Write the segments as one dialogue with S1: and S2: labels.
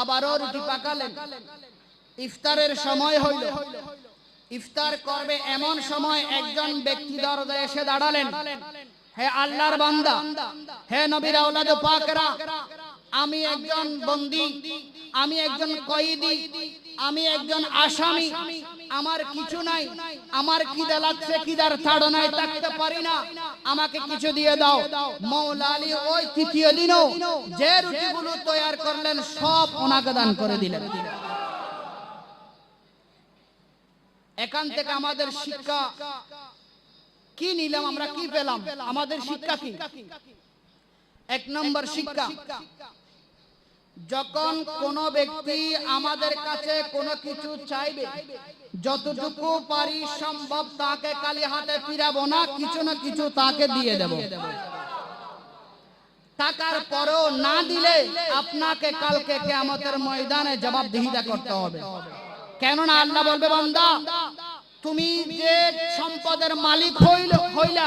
S1: আবারও রুটি পাকালেন। ইফতারের সময় হইল। ইফতার করবে এমন সময় একজন ব্যক্তি দরজায় এসে দাঁড়ালেন। হে আল্লাহর বান্দা, হে নবীর আওলাদ পাকরা, আমি একজন বন্দী, আমি একজন কয়েদি, আমি একজন আসামি, আমার কিছু নাই, আমার খিদে লাগছে, খিদার তাড়নায় থাকতে পারি না, আমাকে কিছু দিয়ে দাও। মাওলা আলী ওই তৃতীয় দিনও যে রুটিগুলো তৈরি করলেন সব ওনাকে দান করে দিলেন। এখান থেকে আমাদের শিক্ষা কি নিলাম, আমরা কি পেলাম? আমাদের শিক্ষা কি? এক নম্বর শিক্ষা, যখন কোন ব্যক্তি আমাদের কাছে কোনো কিছু চাইবে, যতটুকু পারি সম্ভব তাকে খালি হাতে ফিরাবো না, কিছু না কিছু তাকে দিয়ে দেব। টাকার পরেও না দিলে আপনাকে কালকে কিয়ামতের ময়দানে জবাবদিহিতা করতে হবে। কেননা আল্লাহ বলবে, বান্দা তুমি যে সম্পদের মালিক হইলা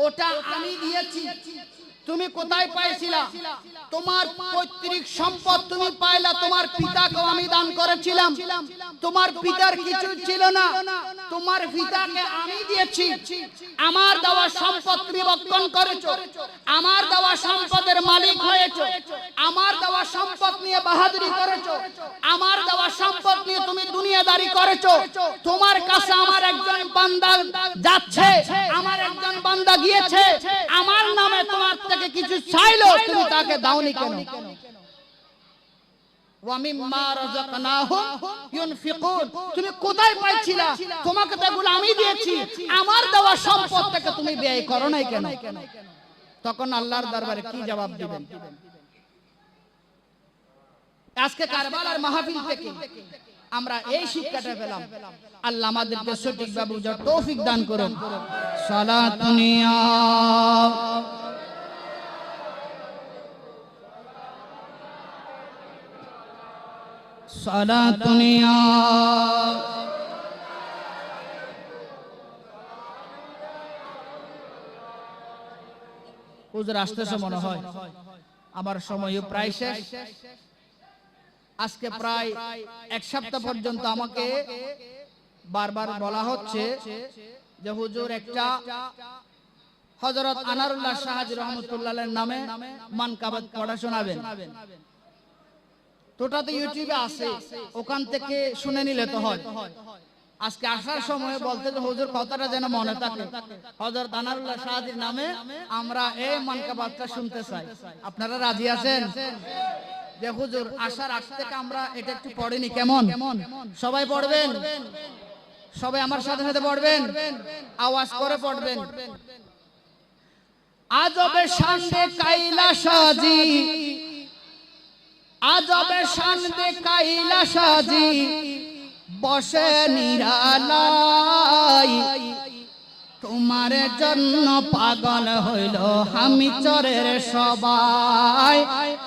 S1: ওটা আমি দিয়েছি, তুমি কোথায় পাইছিলা? তোমার পৈতৃক সম্পদ তুমি পাইলা, তোমার পিতাকে আমি দান করেছিলাম, তোমার পিতার কিছু ছিল না, তোমার পিতাকে আমি দিয়েছি। আমার দেওয়া সম্পদ তুমি ভক্ষণ করেছো, আমার দেওয়া সম্পদের মালিক হয়েছো, আমার দেওয়া সম্পদ নিয়ে বাহাদুরি করেছো, আমার দেওয়া সম্পদ নিয়ে তুমি দুনিয়াদারি করেছো। তোমার কাছে আমার একজন বান্দা যাচ্ছে, আমার একজন বান্দা গিয়েছে, আমার নামে তোমার থেকে কিছু চাইলো, তুমি তাকে দাওনি কেন? ওয়ামিম্মা রাযাকনাহুম ইউনফিকুন, তুমি কোথায় পাইছিলা? তোমাকে তো এগুলো আমি দিয়েছি, আমার দেওয়া সম্পদ থেকে তুমি ব্যয় করো নাই কেন? তখন আল্লাহর দরবারে কি জবাব দিবেন? আজকে কারবালার মাহফিল থেকে আমরা এই শিক্ষাটা পেলাম। আল্লাহ আমাদেরকে সঠিকভাবে বুঝার তৌফিক দান করুন। সালাতুনিয়া সালাতুনিয়া হুজুর আসতেছে মনে হয়, আমার সময়ও প্রায় শেষ। আজকে প্রায় এক সপ্তাহ পর্যন্ত আমাকে বারবার বলা হচ্ছে যে হুজুর একটা হযরত আনারুল্লাহ শাহজি রহমাতুল্লাহর নামে মানকাবাত পড়া শোনাবেন। তোটা তো ইউটিউবে আছে, ওখান থেকে শুনে নিলে তো হয়। আজকে আসার সময় বলতে যে হুজুর কথাটা যেন মনে থাকে, হযরত আনারুল্লাহ শাহজির নামে আমরা এই মানকাবাতটা শুনতে চাই। আপনারা রাজি আছেন? যে হুজুর আসার আগ থেকে আমরা এটা একটু পড়িনি, কেমন? সবাই পড়বেন, সবাই আমার সাথে সাথে পড়বেন, আওয়াজ করে পড়বেন। আজবে শান দে কৈলাসাজি, আজবে শান দে কৈলাসাজি, বসে নিরালাই, তোমার জন্য পাগল হইল আমি চরের সবাই,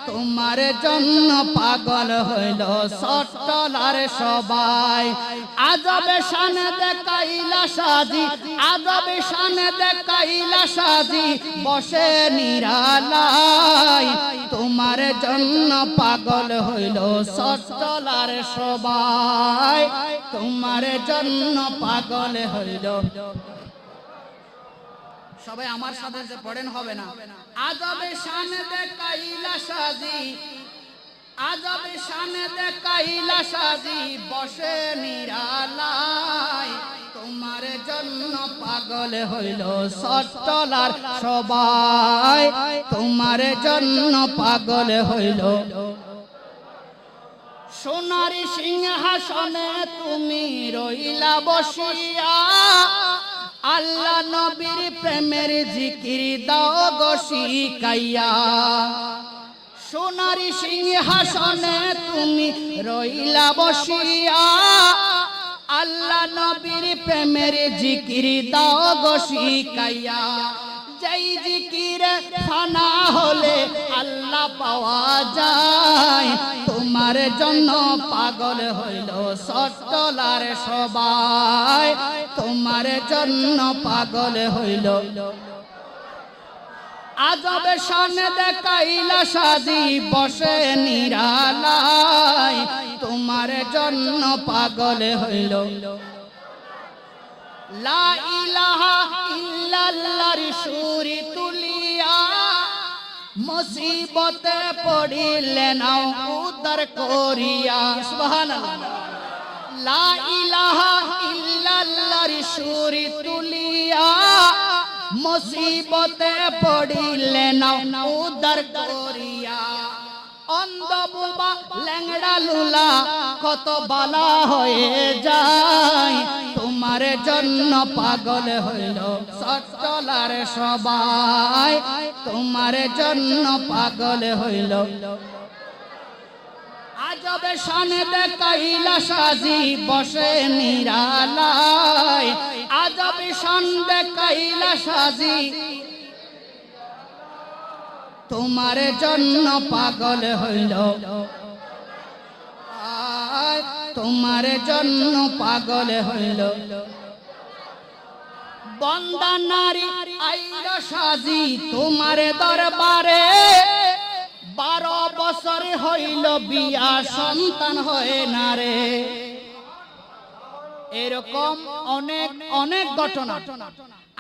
S1: তোমার জন্য পাগল হইল সটলার সবাই। আজবে শান দে কৈলাসাজি, আজবে শান দে কৈলাসাজি, বসে নিরালাই, তোমার জন্য পাগল হইল সটলার সবাই, তোমার জন্য পাগল হইল। সবাই আমার সাথে পড়েন, হবে না? আজবে শান দে কৈলাসাজি, আজবে শান দে কৈলাসাজি, বসে নিরালাই, তোমার জন্য পাগল হইল সটলার সবাই, তোমার জন্য পাগল হইল। সোনার সিংহাসনে তুমি রইলা বসিয়া, আল্লাহ নবীর প্রেমের জিকির দাও গো শিখাইয়া। সোনার সিংহাসনে তুমি রইলা বসিয়া, আল্লাহ নবীর প্রেমের জিকির দাও গো শিখাইয়া। যেই জিকির ফানা হলে আল্লাহ পাওয়া যায়, তোমার জন্য পাগল হইল সটলার সবাই, তোমার জন্য পাগল হইল। আজবে শান দেখাইলা সাজি বসে নিরালায় তোমার জন্য পাগল হইল লা ইলাহা ইল্লাল্লাহর সুরি তুলিয়া মুসিবতে পড়িলে নাও উদ্ধার করিয়া সুবহানাল্লাহ লা ইলাহা ইল্লাল্লাহর সুরি তুলিয়া মুসিবতে পড়িলে নাও উদ্ধার করিয়া অন্ধ বুবা ল্যাংড়া লুলা কত বালা হয়ে যায় তোমার জন্য পাগল হইল সচলার সবাই তোমার জন্য পাগল হইল আজবে শান দেখাইলা সাজি বসে নিরালায় আজবে শান দেখাইলা সাজি তোমার জন্য পাগল হইল তোমার জন্য পাগল হইল বন্দা নারী আইল সাজি তোমার দরবারে 12 বছর হইল বিয়া সন্তান হয় না রে এরকম অনেক অনেক ঘটনা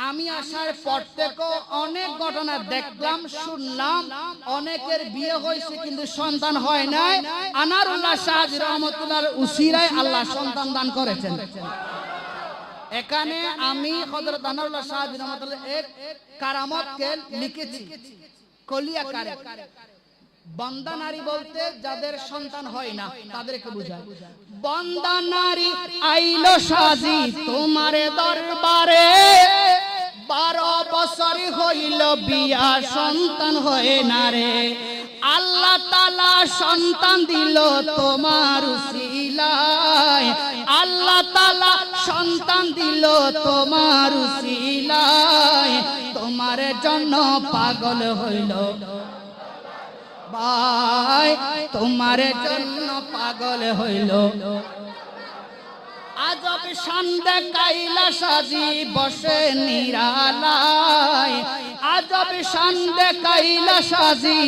S1: আমি আসার পর থেকে অনেক ঘটনা দেখলাম শুনলাম অনেকের বিয়ে হয়েছে কিন্তু সন্তান হয় নাই আনারুল্লাহ শাহ রহমতুল্লাহর উসিরায় আল্লাহ সন্তান দান করেছেন এখানে আমি হযরত আনারুল্লাহ শাহ রহমতুল্লাহ এক কারামতকে লিখেছি কলিয়া কারে বন্দা নারী বলতে যাদের সন্তান হয় না তাদেরকে বোঝায় বন্দা নারী আইলো সাজি তোমার দরবারে 12 বছর হইল বিয়া সন্তান হয় না রে আল্লাহ তাআলা সন্তান দিল তোমার উসিলায় আল্লাহ তাআলা সন্তান দিল তোমার উসিলায় তোমার জন্য পাগল হইল ভাই তোমার জন্য পাগল হইল আজব শান দেখাইলা সাজি বসে নিরালায় আজব শান দেখাইলা সাজি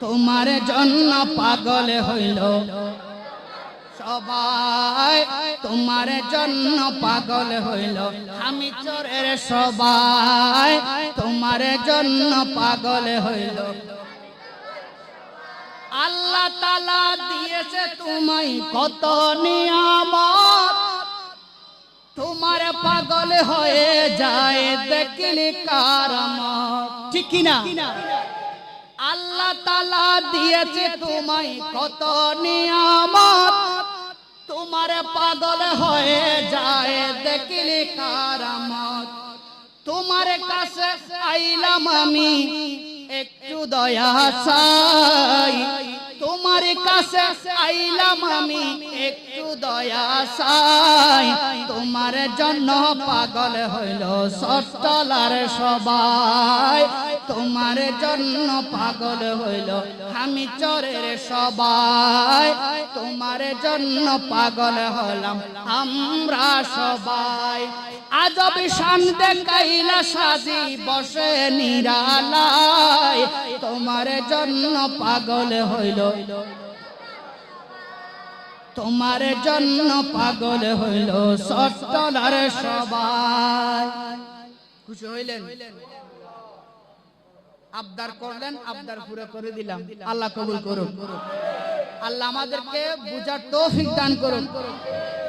S1: তোমার জন্য পাগল হইল সবাই তোমার জন্য পাগল হইল আমি চোরের সবাই তোমার জন্য পাগল হইল আল্লাহ তাআলা দিয়েছে তোমায় কত নিয়ামত তোমার পাগল হয়ে যায় দেখলি কারামত ঠিক কি না আল্লাহ তাআলা দিয়েছে তোমায় কত নিয়ামত তোমার পাগল হয়ে যায় দেখলি কারামত তোমার কাছে আইলাম আমি একটু দয়া চাই তোমার কাছে আইলাম আমি একটু দয়া চাই তোমার জন্য পাগল হইল সটলার সবাই তোমার জন্য পাগল হইল আমি চোরের সবাই তোমার জন্য পাগল হলাম আমরা সবাই আজব শান দেখাইলা সাজি বসে নিরালায় তোমার জন্য পাগল হইল তোমার জন্য পাগল হইল সটলার সবাই খুশি হইলেন আবদার করলেন আবদার পুরো করে দিলাম আল্লাহ কবুল করুন আল্লাহ আমাদেরকে বুঝার তৌফিক দান করুন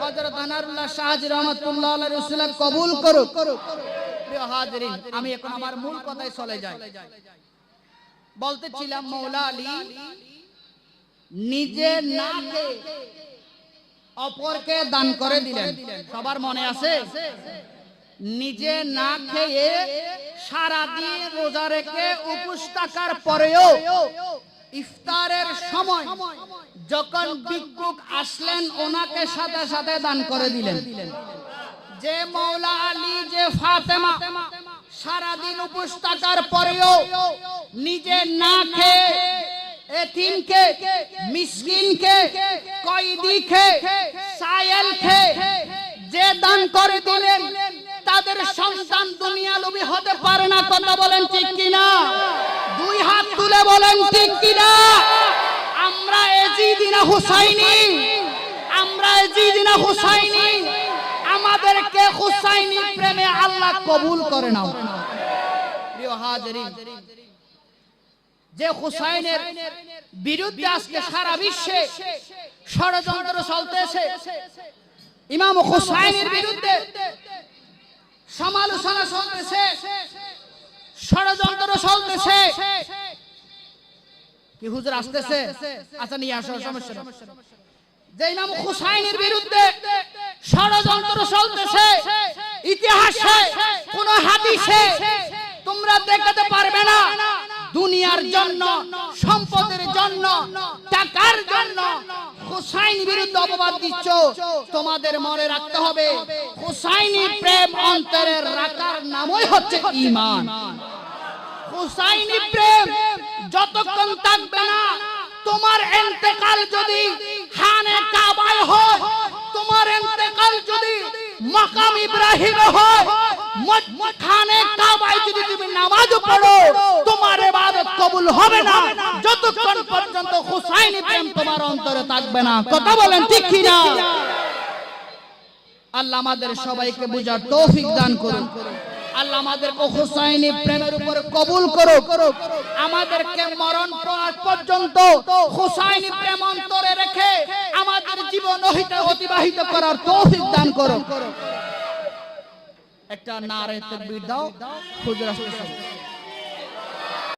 S1: হযরত আনারুল্লাহ শাহ রহমাতুল্লাহ আলাইহি রাসূল কবুল করুন প্রিয় হাজিরিন আমি এখন আমার মূল কথায় চলে যাই বলতেছিলাম মাওলা আলী নিজে না খেয়ে অপরকে দান করে দিলেন সবার মনে আছে নিজে না খেয়ে সারা দিন রোজা রেখে উপোস থাকার পরেও ইফতারের সময় যখন ভিক্ষুক আসলেন ওনাকে সাথে সাথে দান করে দিলেন যে মাওলা আলী যে ফাতেমা সারা দিন উপোস থাকার পরেও নিজে না খেয়ে এতিমকে মিসকিনকে কয়েদিকে সায়েলকে যে দান করে দিলেন তাদের সন্তান দুনিয়ালোভী হতে পারে না। কথা বলেন ঠিক কিনা? দুই হাত তুলে বলেন ঠিক কিনা? আমরা এজিদিনা হুসাইনি, আমরা এজিদিনা হুসাইনি, আমাদেরকে হুসাইনি প্রেমে আল্লাহ কবুল করে নাও। প্রিয় হাজিরিন, যে হুসাইনের বিরুদ্ধে আজকে সারা বিশ্বে ষড়যন্ত্র চলতেছে, ইমাম হুসাইনের বিরুদ্ধে সমালোচনা চলতেছে, ষড়যন্ত্র চলতেছে। কি হুজুর আসতেছে? আচ্ছা নিয়ে আসো, সমস্যা নেই। যে ইমাম হুসাইনের বিরুদ্ধে ষড়যন্ত্র চলতেছে, ইতিহাসে কোন হাদিসে তোমরা দেখাতে পারবে না দুনিয়ার জন্য, সম্পদের জন্য, টাকার জন্য হুসাইনের বিরুদ্ধে অপবাদ দিচ্ছ। তোমাদের মনে রাখতে হবে, হুসাইনি প্রেম অন্তরে রাখার নামই হচ্ছে ঈমান। হুসাইনি প্রেম যতক্ষণ থাকবে না, তোমার ইন্তেকাল যদি খানে কাবায় হয়, তোমার ইন্তেকাল যদি মাকাম ইব্রাহিমে হয়, খানে কাবায় যদি তুমি নামাজ পড়ো, তোমার ইবাদত কবুল হবে না যতক্ষণ পর্যন্ত হুসাইনি প্রেম তোমার অন্তরে থাকবে না। কথা বলেন ঠিক কি না? আল্লাহ আমাদের সবাইকে বুঝার তৌফিক দান করুন। আল্লাহ আমাদেরকে হুসাইনি প্রেমের উপর কবুল করুক। আমাদেরকে মরণ পর্যন্ত হুসাইনি প্রেম অন্তরে রেখে আমাদের জীবন অতিবাহিত করার তৌফিক দান করুন। একটা নারে তাকবীর দাও, হুজুর আসতেছেন।